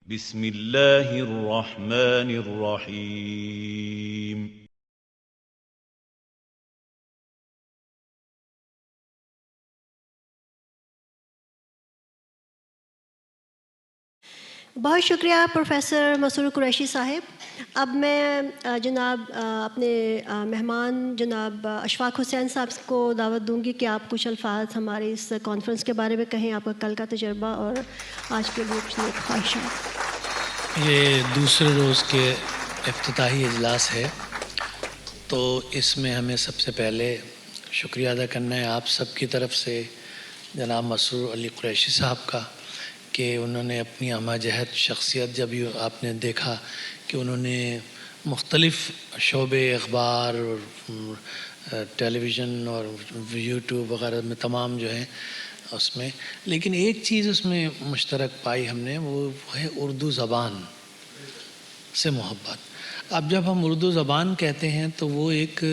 بسم اللہ الرحمن الرحیم۔ بہت شکریہ پروفیسر مسرور قریشی صاحب۔ اب میں جناب اپنے مہمان جناب اشفاق حسین صاحب کو دعوت دوں گی کہ آپ کچھ الفاظ ہمارے اس کانفرنس کے بارے میں کہیں، آپ کا کل کا تجربہ اور آج کے لیے کچھ نیک خواہشات۔ یہ دوسرے روز کے افتتاحی اجلاس ہے، تو اس میں ہمیں سب سے پہلے شکریہ ادا کرنا ہے آپ سب کی طرف سے جناب مسرور علی قریشی صاحب کا کہ انہوں نے اپنی ہمہ جہت شخصیت، جب آپ نے دیکھا کہ انہوں نے مختلف شعبے اخبار اور ٹیلی ویژن اور یوٹیوب وغیرہ میں تمام جو ہیں اس میں، لیکن ایک چیز اس میں مشترک پائی ہم نے، وہ ہے اردو زبان سے محبت۔ اب جب ہم اردو زبان کہتے ہیں تو وہ ایک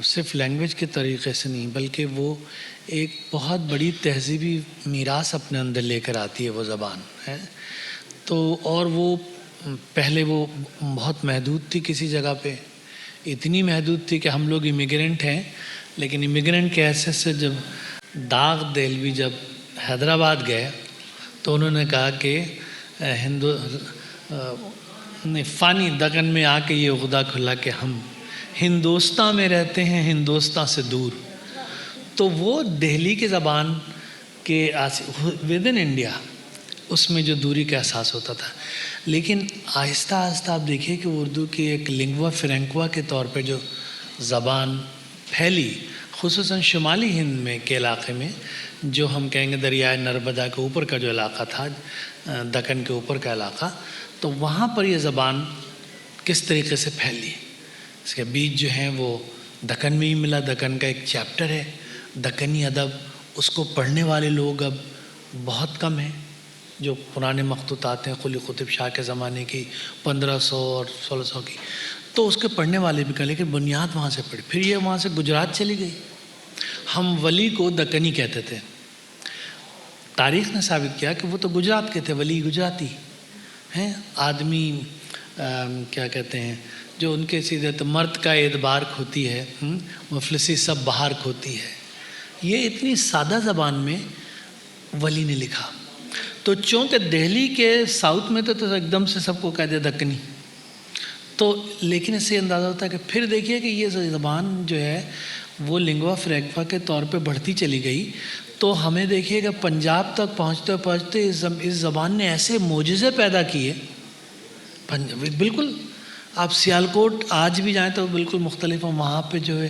صرف لینگویج کے طریقے سے نہیں، بلکہ وہ ایک بہت بڑی تہذیبی میراث اپنے اندر لے کر آتی ہے وہ زبان ہے۔ تو اور وہ پہلے وہ بہت محدود تھی، کسی جگہ پہ اتنی محدود تھی کہ ہم لوگ امیگرینٹ ہیں، لیکن امیگرینٹ کے حیثیت سے جب داغ دہلوی جب حیدرآباد گئے تو انہوں نے کہا کہ فانی دکن میں آ کے یہ عقدہ کھلا کہ ہم ہندوستان میں رہتے ہیں، ہندوستان سے دور۔ تو وہ دہلی کی زبان کے ود ان انڈیا اس میں جو دوری کا احساس ہوتا تھا، لیکن آہستہ آہستہ آپ دیکھیے کہ اردو کی ایک لنگوا فرینکوا کے طور پہ جو زبان پھیلی، خصوصاً شمالی ہند میں کے علاقے میں، جو ہم کہیں گے دریائے نرمدا کے اوپر کا جو علاقہ تھا، دکن کے اوپر کا علاقہ، تو وہاں پر یہ زبان کس طریقے سے پھیلی۔ اس کے بیج جو ہیں وہ دکن میں ہی ملا۔ دکن کا ایک چیپٹر ہے دکنی ادب، اس کو پڑھنے والے لوگ اب بہت کم ہیں۔ جو پرانے مخطوطات ہیں قلی قطب شاہ کے زمانے کی 1500 اور 1600 کی، تو اس کے پڑھنے والے بھی کم، لیکن بنیاد وہاں سے پڑھی۔ پھر یہ وہاں سے گجرات چلی گئی۔ ہم ولی کو دکنی کہتے تھے، تاریخ نے ثابت کیا کہ وہ تو گجرات کے تھے، ولی گجراتی ہیں۔ آدمی کیا کہتے ہیں جو ان کے سیدھے تو مرد کا اعتبار کھوتی ہے، مفلسی سب بہار کھوتی ہے۔ یہ اتنی سادہ زبان میں ولی نے لکھا، تو چونکہ دہلی کے ساؤتھ میں تو ایک دم سے سب کو کہہ دے دکنی، تو لیکن اس سے اندازہ ہوتا ہے کہ پھر دیکھیے کہ یہ زبان جو ہے وہ لنگوا فریکوا کے طور پہ بڑھتی چلی گئی۔ تو ہمیں دیکھیے کہ پنجاب تک پہنچتے پہنچتے اس زبان نے ایسے معجزے پیدا کیے، بالکل آپ سیالکوٹ آج بھی جائیں تو بالکل مختلف ہیں، وہاں پہ جو ہے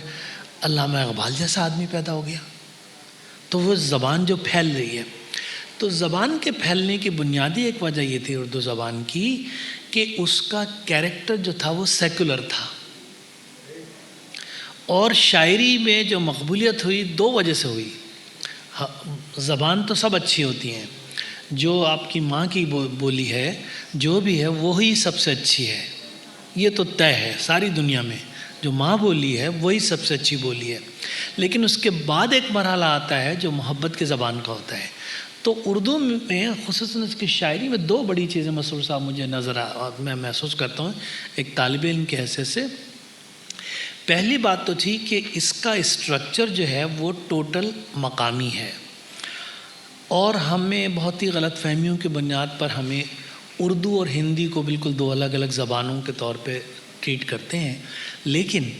علامہ اقبال جیسا آدمی پیدا ہو گیا۔ تو وہ زبان جو پھیل رہی ہے، تو زبان کے پھیلنے کی بنیادی ایک وجہ یہ تھی اردو زبان کی کہ اس کا کیریکٹر جو تھا وہ سیکولر تھا، اور شاعری میں جو مقبولیت ہوئی دو وجہ سے ہوئی۔ زبان تو سب اچھی ہوتی ہیں، جو آپ کی ماں کی بولی ہے جو بھی ہے وہی سب سے اچھی ہے، یہ تو طے ہے ساری دنیا میں، جو ماں بولی ہے وہی سب سے اچھی بولی ہے۔ لیکن اس کے بعد ایک مرحلہ آتا ہے جو محبت کی زبان کا ہوتا ہے۔ تو اردو میں خصوصاً اس کی شاعری میں دو بڑی چیزیں مسرور صاحب مجھے میں محسوس کرتا ہوں ایک طالب علم کے حیثیت سے۔ پہلی بات تو تھی کہ اس کا اسٹرکچر جو ہے وہ ٹوٹل مقامی ہے، اور ہمیں بہت ہی غلط فہمیوں کی بنیاد پر ہمیں اردو اور ہندی کو بالکل دو الگ الگ زبانوں کے طور پہ ٹریٹ کرتے ہیں، لیکن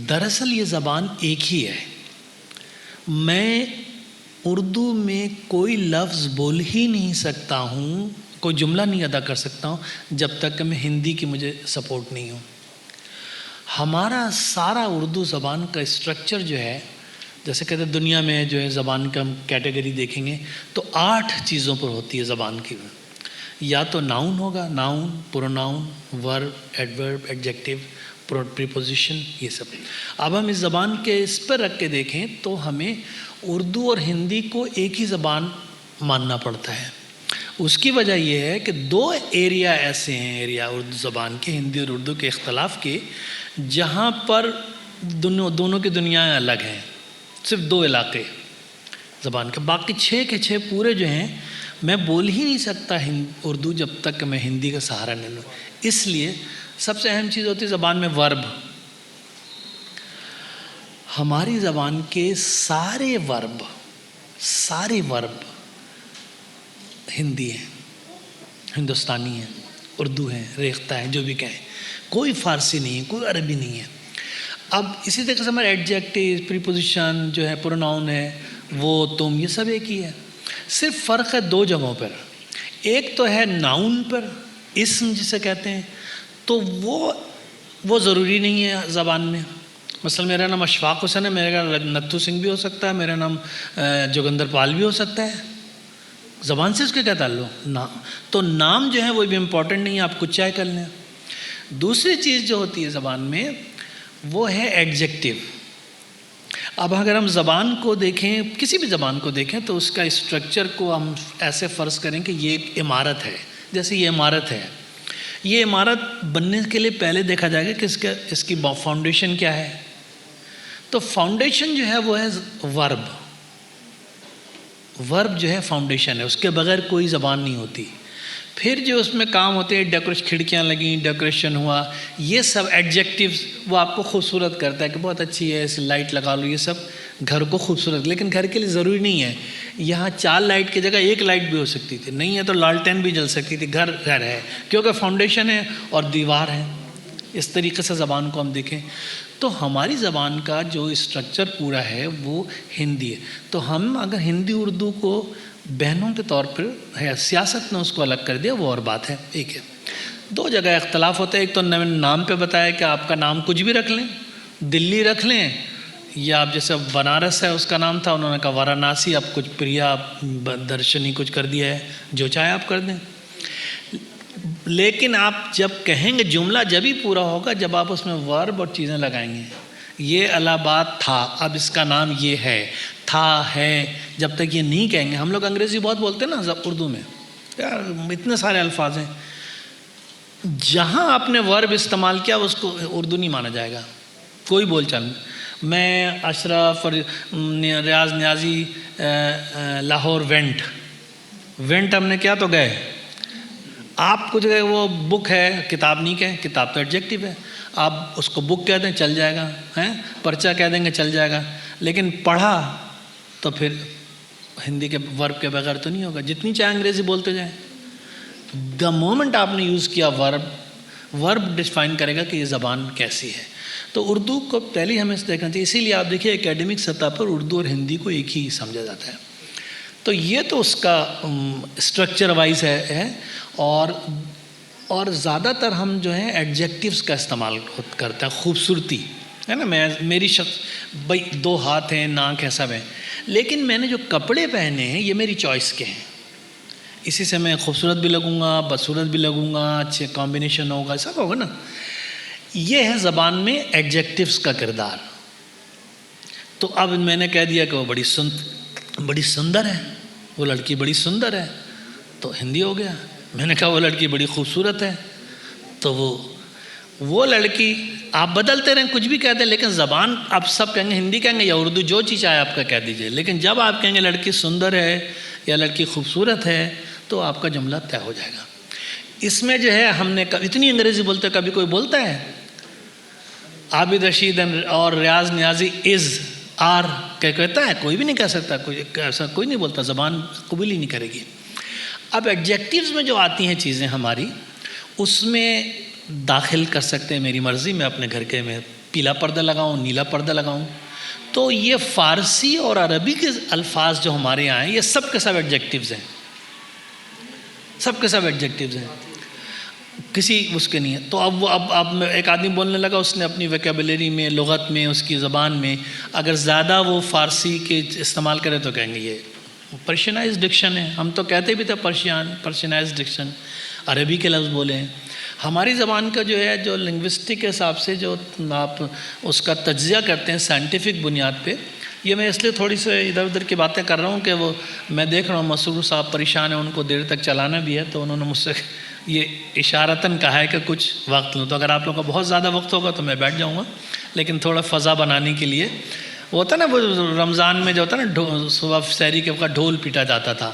دراصل یہ زبان ایک ہی ہے۔ میں اردو میں کوئی لفظ بول ہی نہیں سکتا ہوں، کوئی جملہ نہیں ادا کر سکتا ہوں جب تک کہ میں ہندی کی مجھے سپورٹ نہیں ہوں۔ ہمارا سارا اردو زبان کا اسٹرکچر جو ہے، جیسے کہتے ہیں دنیا میں جو ہے زبان کا ہم کیٹیگری دیکھیں گے تو 8 چیزوں پر ہوتی ہے زبان کی، یا تو ناؤن ہوگا، ناؤن، پروناؤن، ورب، ایڈورب، ایڈجیکٹیو، پریپوزیشن، یہ سب۔ اب ہم اس زبان کے اس پر رکھ کے دیکھیں تو ہمیں اردو اور ہندی کو ایک ہی زبان ماننا پڑتا ہے۔ اس کی وجہ یہ ہے کہ 2 ایریا ایسے ہیں، ایریا اردو زبان کے، ہندی اور اردو کے اختلاف کے، جہاں پر دونوں کی دنیایں الگ ہیں، صرف 2 علاقے زبان کے، باقی 6 کے 6 پورے جو ہیں میں بول ہی نہیں سکتا اردو جب تک کہ میں ہندی کا سہارا نہ لوں. اس لیے سب سے اہم چیز ہوتی ہے زبان میں ورب. ہماری زبان کے سارے ورب ہندی ہیں، ہندوستانی ہیں، اردو ہیں، ریختہ ہیں، جو بھی کہیں. کوئی فارسی نہیں ہے، کوئی عربی نہیں ہے. اب اسی طریقے سے ہمارے ایڈجیکٹیو، پریپوزیشن جو ہے، پروناؤن ہے، وہ، تم، یہ سب ایک ہی ہے. صرف فرق ہے 2 جگہوں پر. ایک تو ہے ناؤن پر، اسم جسے کہتے ہیں، تو وہ ضروری نہیں ہے زبان میں. مثلا میرا نام اشفاق حسین ہے، میرا نتھو سنگھ بھی ہو سکتا ہے، میرا نام جوگندر پال بھی ہو سکتا ہے. زبان سے اس کے کیا تعلق؟ تو نام جو ہے وہ بھی امپورٹنٹ نہیں ہے، آپ کچھ چاہے کر لیں. دوسری چیز جو ہوتی ہے زبان میں وہ ہے ایڈجیکٹیو. اب اگر ہم زبان کو دیکھیں، کسی بھی زبان کو دیکھیں، تو اس کا اسٹرکچر کو ہم ایسے فرض کریں کہ یہ ایک عمارت ہے. جیسے یہ عمارت ہے، یہ عمارت بننے کے لیے پہلے دیکھا جائے گا کہ اس کی فاؤنڈیشن کیا ہے. تو فاؤنڈیشن جو ہے وہ ہے ورب جو ہے فاؤنڈیشن ہے، اس کے بغیر کوئی زبان نہیں ہوتی. پھر جو اس میں کام ہوتے ہیں، ڈیکوریشن، کھڑکیاں لگیں، ڈیکوریشن ہوا، یہ سب ایڈجیکٹیوز وہ آپ کو خوبصورت کرتا ہے کہ بہت اچھی ہے، اس لائٹ لگا لو، یہ سب گھر کو خوبصورت. لیکن گھر کے لیے ضروری نہیں ہے. یہاں 4 لائٹ کی جگہ 1 لائٹ بھی ہو سکتی تھی، نہیں ہے تو لالٹین بھی جل سکتی تھی. گھر ہے کیونکہ فاؤنڈیشن ہے اور دیوار ہے. اس طریقے سے زبان کو ہم دیکھیں تو ہماری زبان کا جو اسٹرکچر پورا ہے وہ ہندی ہے. تو ہم اگر ہندی اردو کو بہنوں کے طور پر ہے، سیاست نے اس کو الگ کر دیا، وہ اور بات ہے. ایک ہے 2 جگہ اختلاف ہوتا ہے. ایک تو نام پہ بتایا کہ آپ کا نام کچھ بھی رکھ لیں، دلی رکھ لیں، یا آپ جیسے بنارس ہے اس کا نام تھا، انہوں نے کہا وارانسی، اب کچھ پریا درشنی کچھ کر دیا ہے، جو چاہے آپ کر دیں. لیکن آپ جب کہیں گے، جملہ جب ہی پورا ہوگا جب آپ اس میں ورب اور چیزیں لگائیں گے. یہ الہ آباد تھا، اب اس کا نام یہ ہے، تھا، ہے. جب تک یہ نہیں کہیں گے، ہم لوگ انگریزی بہت بولتے ہیں نا اردو میں، یار اتنے سارے الفاظ ہیں، جہاں آپ نے ورب استعمال کیا اس کو اردو نہیں مانا جائے گا. کوئی بول چال نہیں. میں اشرف اور ریاض نیازی لاہور وینٹ ہم نے کیا تو گئے. آپ کچھ گئے، وہ بک ہے، کتاب نہیں کہیں، کتاب تو ایڈجیکٹیو ہے. آپ اس کو بک کہہ دیں چل جائے گا، پرچہ کہہ دیں گے چل جائے گا. لیکن پڑھا تو پھر ہندی کے ورب کے بغیر تو نہیں ہوگا، جتنی چاہے انگریزی بولتے جائیں. دا مومنٹ آپ نے یوز کیا ورب ڈیفائن کرے گا کہ یہ زبان کیسی ہے. تو اردو کو پہلے ہمیں دیکھنا چاہیے. اسی لیے آپ دیکھیے اکیڈمک سطح پر اردو اور ہندی کو ایک ہی سمجھا جاتا ہے. تو یہ تو اس کا اسٹرکچر وائز ہے. اور زیادہ تر ہم جو ہیں ایڈجیکٹیوز کا استعمال کرتا ہے. خوبصورتی ہے نا، میری شخص بھائی 2 ہاتھ ہیں، ناک ہے، سب ہیں، لیکن میں نے جو کپڑے پہنے ہیں یہ میری چوائس کے ہیں. اسی سے میں خوبصورت بھی لگوں گا، بدصورت بھی لگوں گا، اچھے کمبینیشن ہوگا، سب ہوگا نا. یہ ہے زبان میں ایڈجیکٹیوز کا کردار. تو اب میں نے کہہ دیا کہ وہ بڑی سندر ہے، وہ لڑکی بڑی سندر ہے، تو ہندی ہو گیا. میں نے کہا وہ لڑکی بڑی خوبصورت ہے، تو وہ لڑکی، آپ بدلتے رہیں، کچھ بھی کہتے ہیں، لیکن زبان آپ سب کہیں گے، ہندی کہیں گے یا اردو، جو چیز چاہے آپ کا کہہ دیجئے. لیکن جب آپ کہیں گے لڑکی سندر ہے یا لڑکی خوبصورت ہے تو آپ کا جملہ طے ہو جائے گا. اس میں جو ہے ہم نے اتنی انگریزی بولتے، کبھی کوئی بولتا ہے عابد رشید اور ریاض نیازی آر کہتا ہے؟ کوئی بھی نہیں کہہ سکتا، ایسا کوئی نہیں بولتا. زبان قبول ہی نہیں کرے گی. اب ایڈجیکٹیوز میں جو آتی ہیں چیزیں ہماری، اس میں داخل کر سکتے ہیں میری مرضی. میں اپنے گھر کے میں پیلا پردہ لگاؤں، نیلا پردہ لگاؤں. تو یہ فارسی اور عربی کے الفاظ جو ہمارے یہاں ہیں، یہ سب کے سب ایڈجیکٹیوز ہیں، سب کے سب ایڈجیکٹیوز ہیں، کسی اس کے نہیں ہے. تو اب ایک آدمی بولنے لگا، اس نے اپنی ویکیبلری میں، لغت میں، اس کی زبان میں اگر زیادہ وہ فارسی کے استعمال کرے تو کہیں گے یہ پرشینائز ڈکشن ہے. ہم تو کہتے بھی تھے پرشینائز ڈکشن، عربی کے لفظ بولے ہیں. ہماری زبان کا جو ہے، جو لنگوسٹک کے حساب سے جو آپ اس کا تجزیہ کرتے ہیں سائنٹیفک بنیاد پہ، یہ میں اس لیے تھوڑی سی ادھر ادھر کی باتیں کر رہا ہوں کہ وہ میں دیکھ رہا ہوں مسرور صاحب پریشان ہیں، ان کو دیر تک چلانا بھی ہے، تو انہوں نے مجھ سے یہ اشارتاً کہا ہے کہ کچھ وقت لوں. تو اگر آپ لوگوں کا بہت زیادہ وقت ہوگا تو میں بیٹھ جاؤں گا، لیکن تھوڑا فضا بنانے کے لیے. وہ ہوتا نا، وہ رمضان میں جو ہوتا نا صبح سحری کے وقت ڈھول پیٹا جاتا تھا،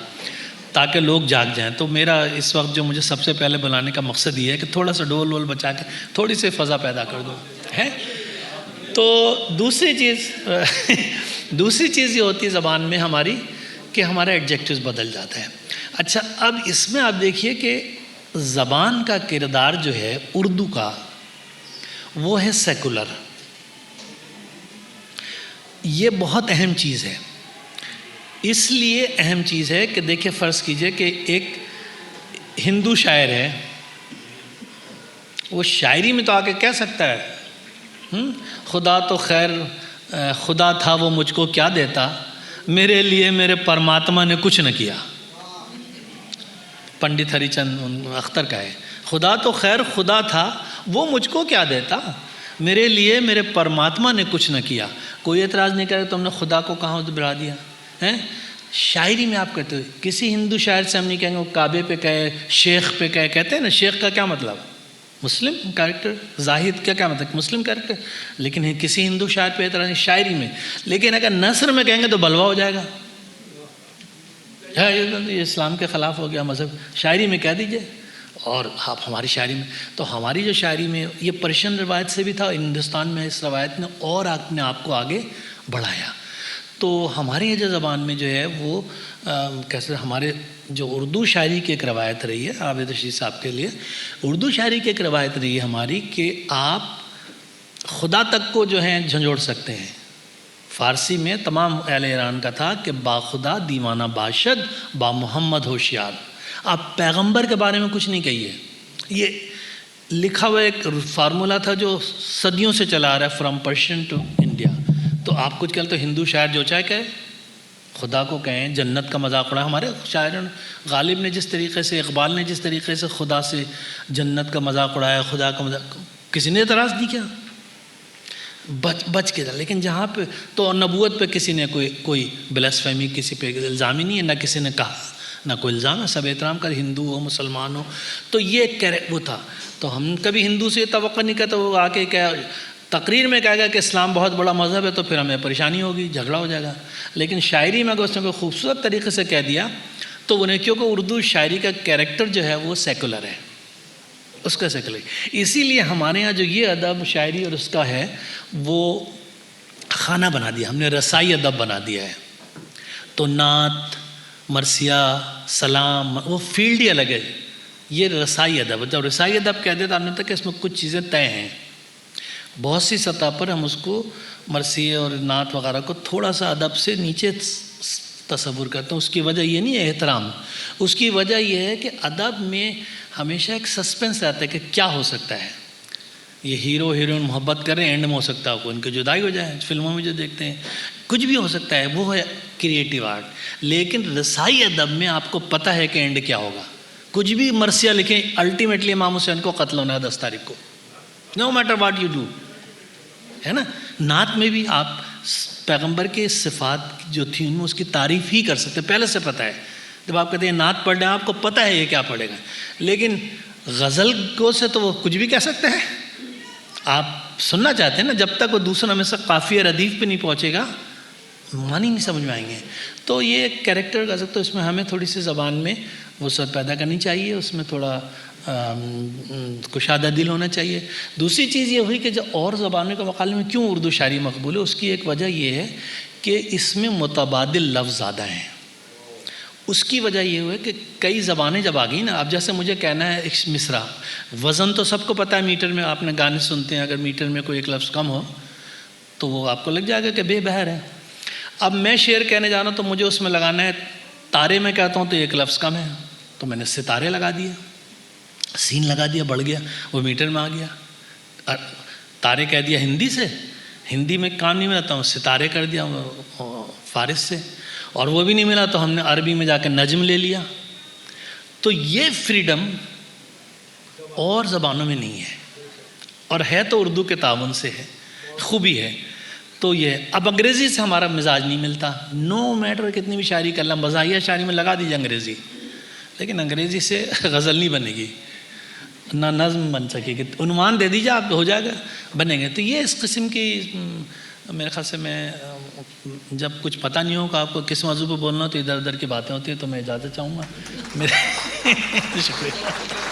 تاکہ لوگ جاگ جائیں. تو میرا اس وقت جو مجھے سب سے پہلے بلانے کا مقصد یہ ہے کہ تھوڑا سا ڈول وول بچا کے تھوڑی سی فضا پیدا کر دو ہے. تو دوسری چیز یہ ہوتی ہے زبان میں ہماری کہ ہمارا ایڈجیکٹوز بدل جاتا ہے. اچھا اب اس میں آپ دیکھیے کہ زبان کا کردار جو ہے اردو کا وہ ہے سیکولر. یہ بہت اہم چیز ہے. اس لیے اہم چیز ہے کہ دیکھیں فرض کیجئے کہ ایک ہندو شاعر ہے, وہ شاعری میں تو آ کے کہہ سکتا ہے خدا تو خیر خدا تھا وہ مجھ کو کیا دیتا, میرے لیے میرے پرماتما نے کچھ نہ کیا. پنڈت ہری چند اختر کا ہے, خدا تو خیر خدا تھا وہ مجھ کو کیا دیتا, میرے لیے میرے پرماتما نے کچھ نہ کیا. کوئی اعتراض نہیں کرے تم نے خدا کو کہاں بلا دیا ہے. شاعری میں آپ کہتے ہو, کسی ہندو شاعر سے ہم نہیں کہیں گے وہ کعبے پہ کہے, شیخ پہ کہے. کہتے ہیں نا شیخ کا کیا مطلب, مسلم کیریکٹر. زاہد کا کیا مطلب, مسلم کیریکٹر. لیکن کسی ہندو شاعر پہ اعتراض نہیں شاعری میں. لیکن اگر نثر میں کہیں گے تو بلوا ہو جائے گا, یہ اسلام کے خلاف ہو گیا مذہب. شاعری میں کہہ دیجئے. اور آپ ہماری شاعری میں تو ہماری جو شاعری میں یہ پرشین روایت سے بھی تھا, ہندوستان میں اس روایت نے اور اپنے آپ کو آگے بڑھایا. تو ہمارے یہ جو زبان میں جو ہے وہ کیسے ہمارے جو اردو شاعری کی ایک روایت رہی ہے, عابد رشید صاحب کے لیے اردو شاعری کی ایک روایت رہی ہے ہماری کہ آپ خدا تک کو جو ہے جھنجھوڑ سکتے ہیں. فارسی میں تمام اہل ایران کا تھا کہ با خدا دیوانہ باشد با محمد ہوشیار. آپ پیغمبر کے بارے میں کچھ نہیں کہیے. یہ لکھا ہوا ایک فارمولا تھا جو صدیوں سے چلا آ رہا ہے, فرام پرشین ٹو انڈیا. تو آپ کچھ کہتے تو ہندو شاعر جو چاہے کہے, خدا کو کہیں, جنت کا مذاق اڑائے. ہمارے شاعر غالب نے جس طریقے سے, اقبال نے جس طریقے سے خدا سے جنت کا مذاق اڑایا, خدا کا مذاق, کسی نے اعتراض نہیں کیا, بچ کے جا. لیکن جہاں پہ تو نبوت پہ کسی نے کوئی بلاسفیمی کسی پہ الزام ہی نہیں ہے, نہ کسی نے کہا نہ کوئی الزام ہے, سب احترام کر, ہندو ہو مسلمان ہو. تو یہ وہ تھا. تو ہم کبھی ہندو سے توقع نہیں کرتے وہ آ کے کیا تقریر میں کہے گا کہ اسلام بہت بڑا مذہب ہے تو پھر ہمیں پریشانی ہوگی, جھگڑا ہو جائے گا. لیکن شاعری میں اگر اس نے کوئی خوبصورت طریقے سے کہہ دیا تو وہ نہیں, کیونکہ اردو شاعری کا کیریکٹر جو ہے وہ سیکولر ہے, اس کا سیکولر. اسی لیے ہمارے ہاں جو یہ ادب شاعری اور اس کا ہے وہ خانہ بنا دیا ہم نے, رسائی ادب بنا دیا ہے. تو نعت, مرثیہ, سلام, وہ فیلڈ ہی الگ ہے. یہ رسائی ادب. جب رسائی ادب کہہ دیتا ہم نے تک کہ اس میں کچھ چیزیں طے ہیں. بہت سی سطح پر ہم اس کو مرثیے اور نعت وغیرہ کو تھوڑا سا ادب سے نیچے تصور کرتے ہیں. اس کی وجہ یہ نہیں ہے احترام, اس کی وجہ یہ ہے کہ ادب میں ہمیشہ ایک سسپنس رہتا ہے کہ کیا ہو سکتا ہے. یہ ہیرو ہیروئن محبت کریں, اینڈ میں ہو سکتا ہے ان کی جدائی ہو جائے. فلموں میں جو دیکھتے ہیں کچھ بھی ہو سکتا ہے, وہ ہے کریٹیو آرٹ. لیکن رسائی ادب میں آپ کو پتہ ہے کہ اینڈ کیا ہوگا. کچھ بھی مرثیہ لکھیں, الٹیمیٹلی امام حسین کو قتل ہونا ہے 10 تاریخ کو, no matter what you do, ہے نا. نعت میں بھی آپ پیغمبر کے صفات جو تھیں ان میں اس کی تعریف ہی کر سکتے, پہلے سے پتہ ہے. جب آپ کہتے ہیں نعت پڑھ رہے ہیں آپ کو پتہ ہے یہ کیا پڑھے گا. لیکن غزل کو سے تو وہ کچھ بھی کہہ سکتے ہیں. آپ سننا چاہتے ہیں نا, جب تک وہ دوسرا میں سے قافیہ ردیف پہ نہیں پہنچے گا معنی نہیں سمجھ میں آئیں گے. تو یہ ایک کیریکٹر کہہ سکتے, اس میں ہمیں تھوڑی سی زبان میں وہ سب پیدا کرنی چاہیے, اس میں تھوڑا کشادہ دل ہونا چاہیے. دوسری چیز یہ ہوئی کہ جو اور زبانوں کے مقابلے میں کیوں اردو شاعری مقبول ہے, اس کی ایک وجہ یہ ہے کہ اس میں متبادل لفظ زیادہ ہیں. اس کی وجہ یہ ہوئی کہ کئی زبانیں جب آ گئی نا, اب جیسے مجھے کہنا ہے ایک مصرع, وزن تو سب کو پتہ ہے میٹر میں, آپ نے گانے سنتے ہیں, اگر میٹر میں کوئی ایک لفظ کم ہو تو وہ آپ کو لگ جائے گا کہ بے بہر ہے. اب میں شعر کہنے جانا تو مجھے اس میں لگانا ہے, تارے میں کہتا ہوں تو ایک لفظ کم ہے تو میں نے ستارے لگا دیا, سین لگا دیا, بڑھ گیا, وہ میٹر میں آ گیا. تارے کہہ دیا ہندی سے, ہندی میں کام نہیں ملا تو ستارے کر دیا فارس سے, اور وہ بھی نہیں ملا تو ہم نے عربی میں جا کے نجم لے لیا. تو یہ فریڈم اور زبانوں میں نہیں ہے, اور ہے تو اردو کے تعاون سے ہے, خوبی ہے. تو یہ اب انگریزی سے ہمارا مزاج نہیں ملتا, نو میٹر کتنی بھی شاعری کر لیں, مزاحیہ شاعری میں لگا دیجیے انگریزی, لیکن انگریزی سے غزل نہیں بنے گی, نہ نظم بن سکے گی. عنوان دے دیجیے آپ, ہو جائے گا, بنے گے. تو یہ اس قسم کی میرے خیال سے میں جب کچھ پتہ نہیں ہوگا آپ کو کس موضوع پہ بولنا ہو تو ادھر ادھر کی باتیں ہوتی ہیں، تو میں اجازت چاہوں گا میرے شکریہ.